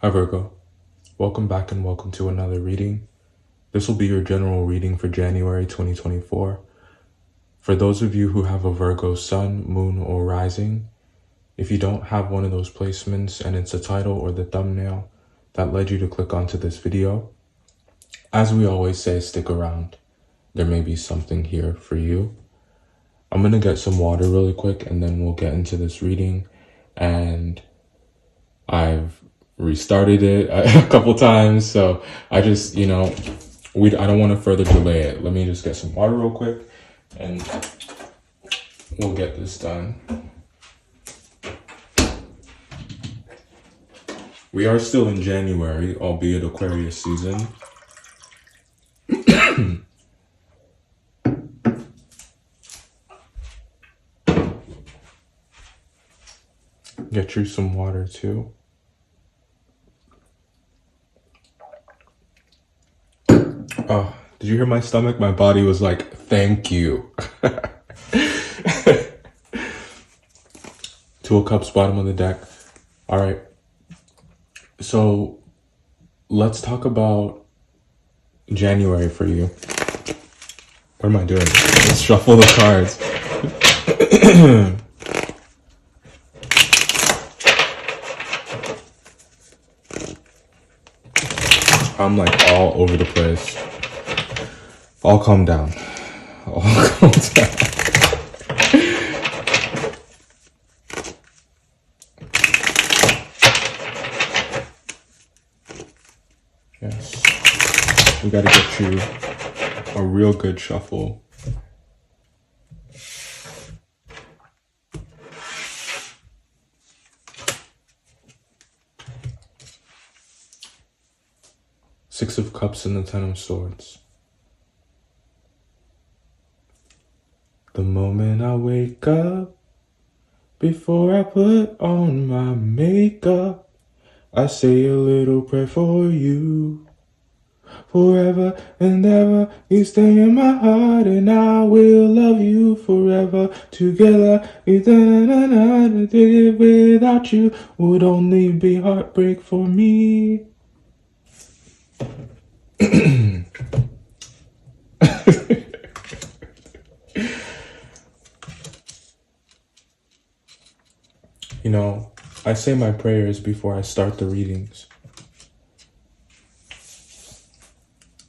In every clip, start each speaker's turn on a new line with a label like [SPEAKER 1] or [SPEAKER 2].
[SPEAKER 1] Hi Virgo, welcome back and welcome to another reading. This will be your general reading for January 2024. For those of you who have a Virgo sun, moon, or rising, if you don't have one of those placements and it's the title or the thumbnail that led you to click onto this video, as we always say, stick around. There may be something here for you. I'm going to get some water really quick and then we'll get into this reading. And I've restarted it a couple times, so I just, I don't want to further delay it. Let me just get some water real quick and we'll get this done. We are still in January, albeit Aquarius season. Get you some water too. Oh, did you hear my stomach? My body was like, thank you. Two of Cups, bottom of the deck. All right. So let's talk about January for you. What am I doing? Let's shuffle the cards. I'm like all over the place. All calm down. All calm down. Yes. We gotta get you a real good shuffle. Six of Cups and the Ten of Swords. The moment I wake up, before I put on my makeup, I say a little prayer for you. Forever and ever, you stay in my heart, and I will love you forever. Together, without you would only be heartbreak for me. I say my prayers before I start the readings.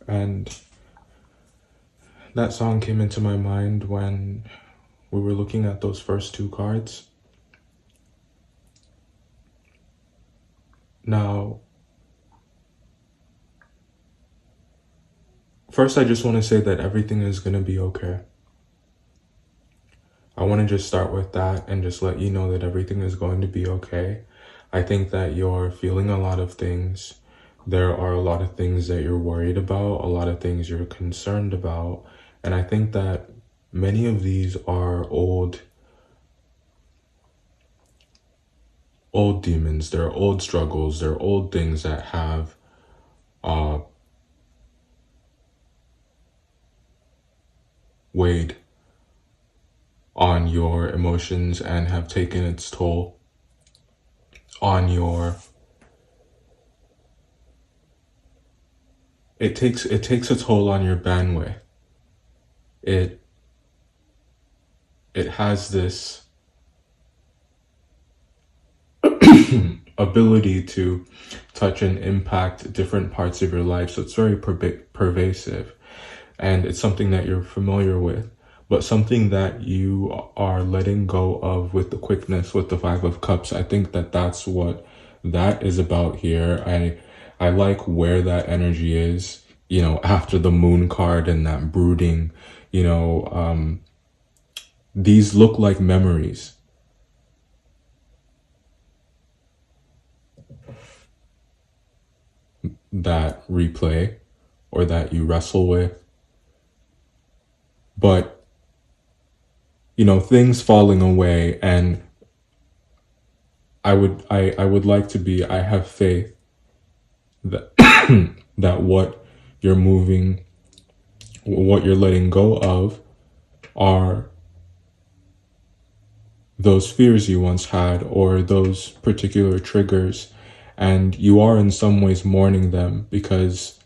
[SPEAKER 1] And that song came into my mind when we were looking at those first two cards. Now, first I just want to say that everything is going to be okay. I want to just start with that and just let you know that everything is going to be okay. I think that you're feeling a lot of things. There are a lot of things that you're worried about, a lot of things you're concerned about. And I think that many of these are old demons. They're old struggles. They're old things that have weighed on your emotions and have taken its toll on your it takes a toll on your bandwidth. It has this ability to touch and impact different parts of your life, so it's very pervasive, and it's something that you're familiar with, but something that you are letting go of with the quickness with the Five of Cups. I think that that's what that is about here. I like where that energy is, after the Moon card and that brooding, these look like memories. That replay or that you wrestle with. But things falling away, and I would like to be, I have faith that that what you're letting go of are those fears you once had, or those particular triggers and you are in some ways mourning them because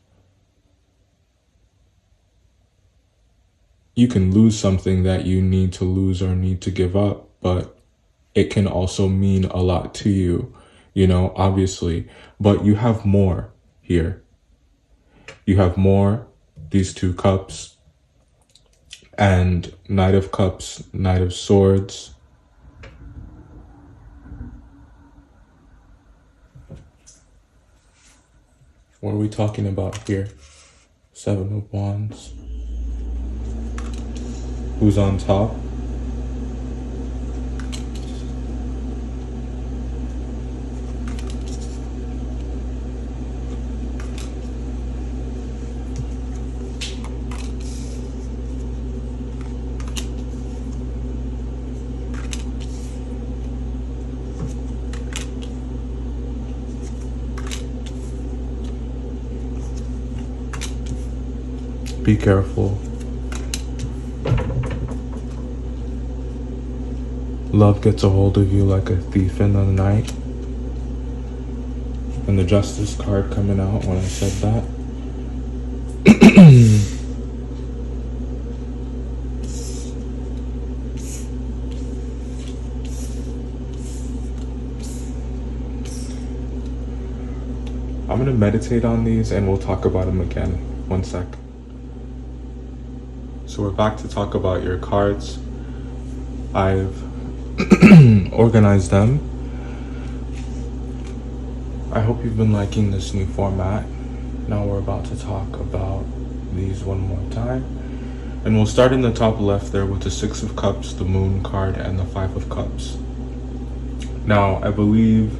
[SPEAKER 1] you can lose something that you need to lose or need to give up, but it can also mean a lot to you, obviously. But you have more here. You have more, these 2 cups, and Knight of Cups, Knight of Swords. What are we talking about here? 7 of Wands. Who's on top? Be careful. Love gets a hold of you like a thief in the night. And the Justice card coming out when I said that. I'm going to meditate on these and we'll talk about them again. One sec. So we're back to talk about your cards. I've organized them. I hope you've been liking this new format. Now we're about to talk about these one more time. And we'll start in the top left there with the 6 of Cups, the Moon card, and the 5 of Cups. Now, I believe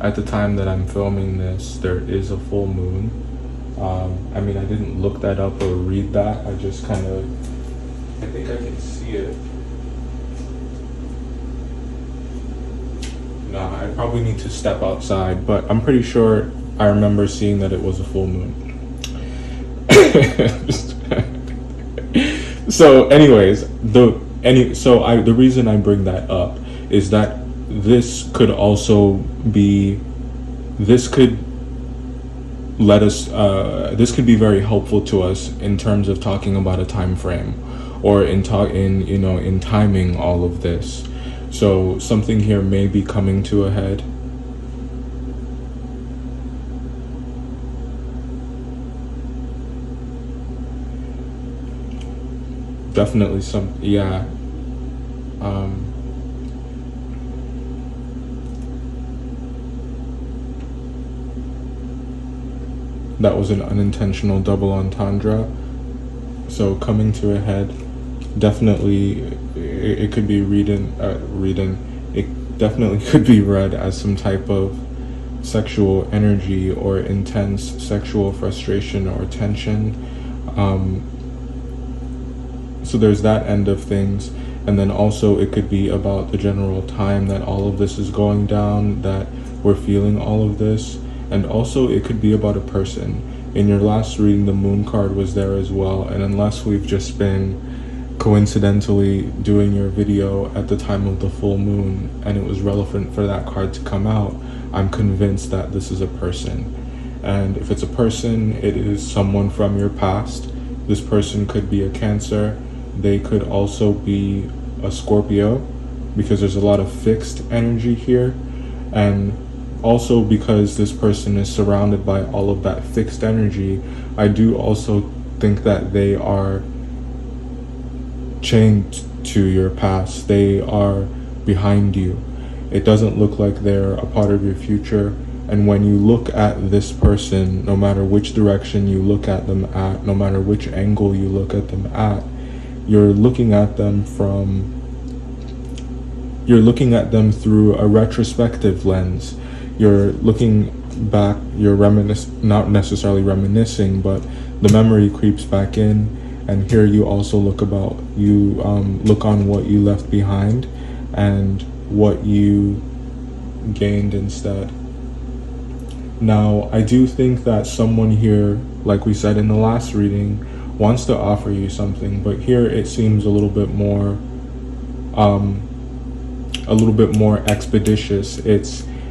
[SPEAKER 1] at the time that I'm filming this, there is a full moon. I didn't look that up or read that. I just I think I can see it. Nah, I probably need to step outside, but I'm pretty sure I remember seeing that it was a full moon. So anyways, the reason I bring that up is that this could be very helpful to us in terms of talking about a time frame, or in timing all of this. So something here may be coming to a head. Definitely that was an unintentional double entendre. So coming to a head, definitely it could be it definitely could be read as some type of sexual energy or intense sexual frustration or tension. So there's that end of things. And then also it could be about the general time that all of this is going down, that we're feeling all of this. And also it could be about a person. In your last reading, the Moon card was there as well. And unless we've just been coincidentally doing your video at the time of the full moon and it was relevant for that card to come out, I'm convinced that this is a person. And if it's a person, it is someone from your past. This person could be a Cancer. They could also be a Scorpio, because there's a lot of fixed energy here. And also because this person is surrounded by all of that fixed energy, I do also think that they are chained to your past. They are behind you. It doesn't look like they're a part of your future. And when you look at this person, no matter which direction you look at them at, no matter which angle you look at them at, you're looking at them through a retrospective lens. You're looking back, you're not necessarily reminiscing, but the memory creeps back in. And here you also look on what you left behind and what you gained instead. Now, I do think that someone here, like we said in the last reading, wants to offer you something, but here it seems a little bit more expeditious.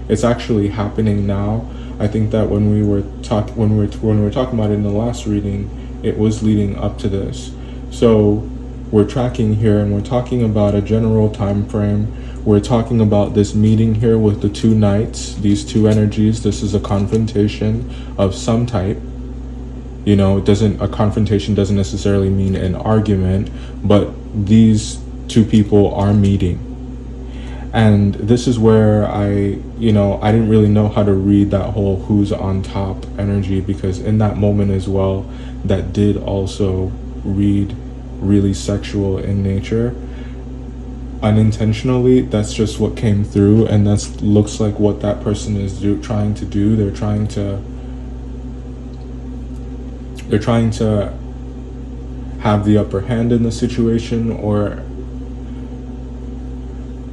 [SPEAKER 1] It's actually happening now. I think that when we were talking about it in the last reading, it was leading up to this. So we're tracking here, and we're talking about a general time frame. We're talking about this meeting here with the two knights, these two energies. This is a confrontation of some type. A confrontation doesn't necessarily mean an argument, but these two people are meeting. And this is where I didn't really know how to read that whole who's on top energy, because in that moment as well, that did also read really sexual in nature. Unintentionally, that's just what came through, and that looks like what that person is trying to do. They're trying to have the upper hand in the situation, or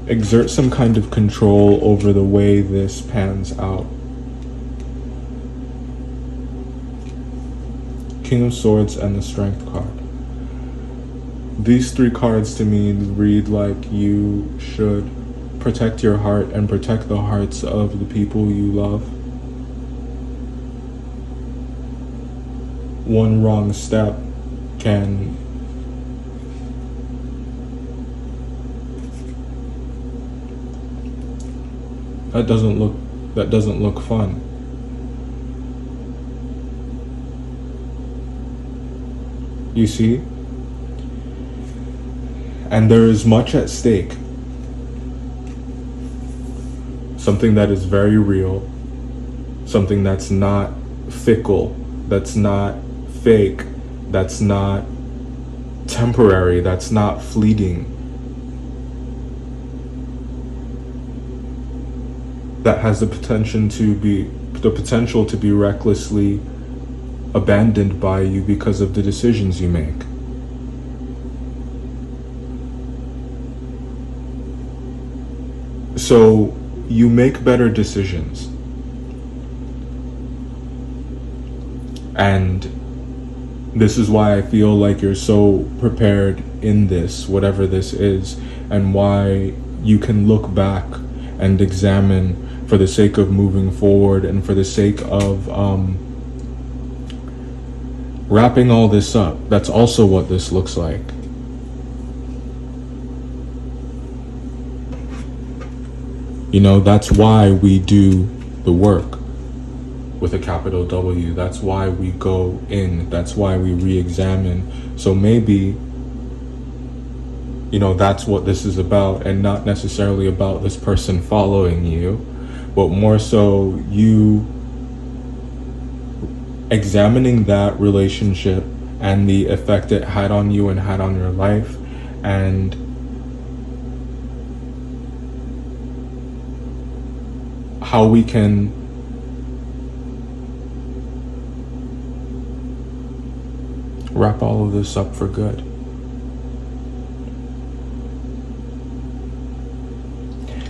[SPEAKER 1] exert some kind of control over the way this pans out. King of Swords and the Strength card. These three cards to me read like you should protect your heart and protect the hearts of the people you love. One wrong step can that doesn't look fun. You see? And there is much at stake. Something that is very real. Something that's not fickle. That's not fake. That's not temporary. That's not fleeting. That has the potential to be recklessly abandoned by you because of the decisions you make. So you make better decisions. And this is why I feel like you're so prepared in this, whatever this is, and why you can look back and examine for the sake of moving forward and for the sake of wrapping all this up. That's also what this looks like. That's why we do the work with a capital W. That's why we go in. That's why we re-examine. So maybe, that's what this is about, and not necessarily about this person following you, but more so you examining that relationship and the effect it had on you and had on your life, and how we can wrap all of this up for good.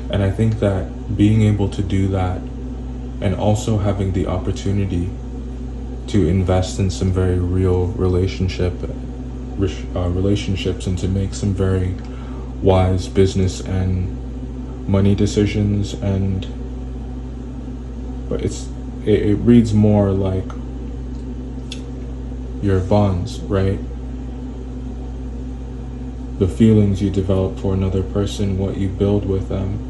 [SPEAKER 1] And I think that being able to do that, and also having the opportunity to invest in some very real relationships and to make some very wise business and money decisions, but it reads more like your bonds, right? The feelings you develop for another person, what you build with them.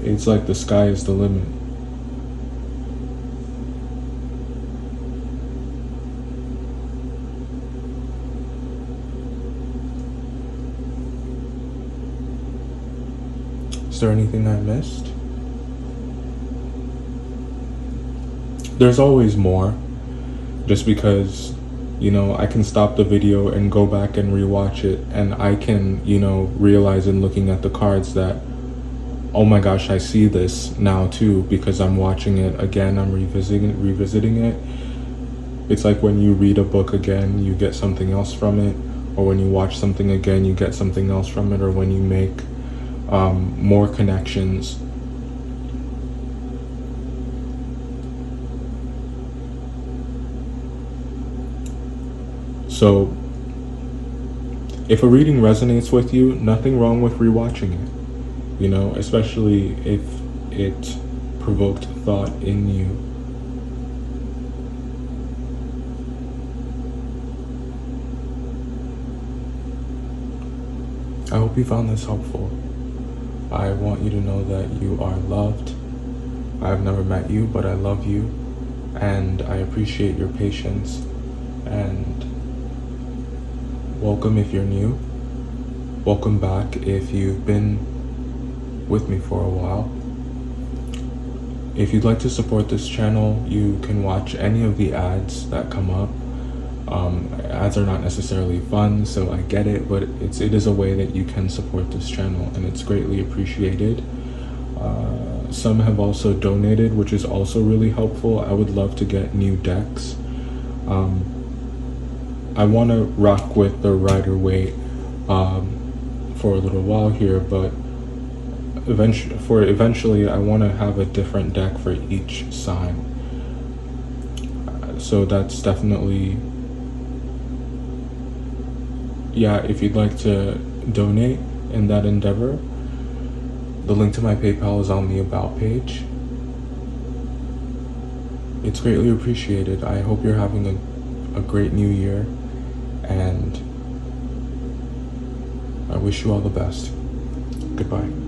[SPEAKER 1] It's like the sky is the limit. Is there anything I missed? There's always more, just because, I can stop the video and go back and rewatch it, and I can, realize in looking at the cards that, oh my gosh, I see this now too, because I'm watching it again, I'm revisiting it. It's like when you read a book again, you get something else from it, or when you watch something again, you get something else from it, or when you make more connections. So, if a reading resonates with you, nothing wrong with rewatching it. you know, especially if it provoked thought in you. I hope you found this helpful. I want you to know that you are loved. I've never met you, but I love you, and I appreciate your patience. And welcome if you're new. Welcome back if you've been with me for a while. If you'd like to support this channel, you can watch any of the ads that come up. Ads are not necessarily fun, so I get it, but it is a way that you can support this channel, and it's greatly appreciated. Some have also donated, which is also really helpful. I would love to get new decks. I want to rock with the Rider-Waite for a little while here, but eventually I want to have a different deck for each sign. So that's definitely, yeah, if you'd like to donate in that endeavor, the link to my PayPal is on the About page. It's greatly appreciated. I hope you're having a great new year, and I wish you all the best. Goodbye.